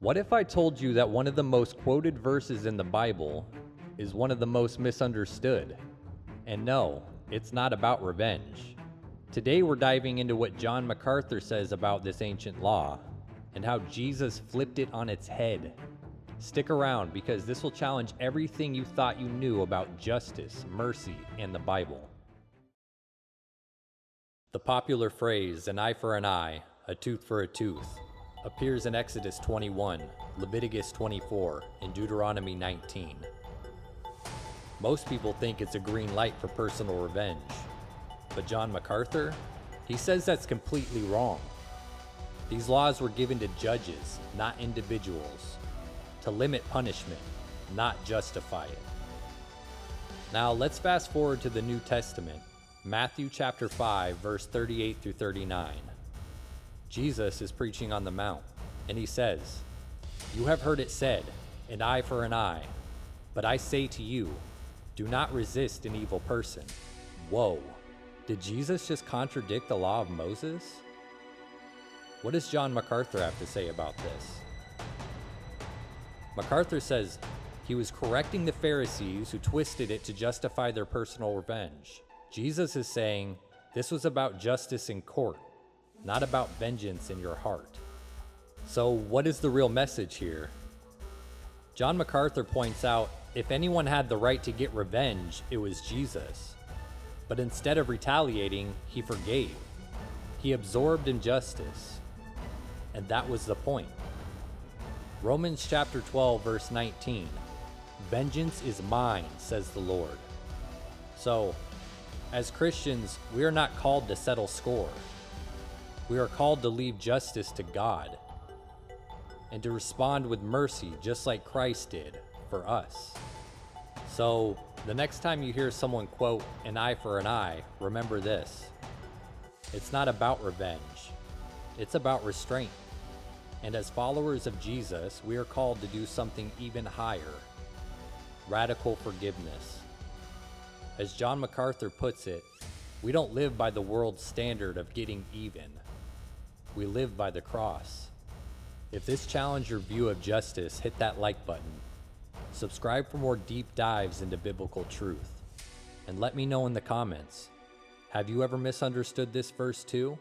What if I told you that one of the most quoted verses in the Bible is one of the most misunderstood? And no, it's not about revenge. Today we're diving into what John MacArthur says about this ancient law and how Jesus flipped it on its head. Stick around because this will challenge everything you thought you knew about justice, mercy, and the Bible. The popular phrase, an eye for an eye, a tooth for a tooth, appears in Exodus 21, Leviticus 24, and Deuteronomy 19. Most people think it's a green light for personal revenge, but John MacArthur, he says that's completely wrong. These laws were given to judges, not individuals, to limit punishment, not justify it. Now let's fast forward to the New Testament, Matthew chapter 5, verse 38 through 39. Jesus is preaching on the Mount, and he says, "You have heard it said, an eye for an eye, but I say to you, do not resist an evil person." Whoa, did Jesus just contradict the law of Moses? What does John MacArthur have to say about this? MacArthur says he was correcting the Pharisees who twisted it to justify their personal revenge. Jesus is saying this was about justice in court, not about vengeance in your heart. So what is the real message here? John MacArthur points out if anyone had the right to get revenge, it was Jesus. But instead of retaliating, he forgave. He absorbed injustice. And that was the point. Romans chapter 12, verse 19. "Vengeance is mine, says the Lord." So, as Christians, we are not called to settle score. We are called to leave justice to God and to respond with mercy just like Christ did for us. So, the next time you hear someone quote, "an eye for an eye," remember this. It's not about revenge. It's about restraint. And as followers of Jesus, we are called to do something even higher. Radical forgiveness. As John MacArthur puts it, we don't live by the world's standard of getting even. We live by the cross. If this challenged your view of justice, hit that like button. Subscribe for more deep dives into biblical truth. And let me know in the comments, have you ever misunderstood this verse too?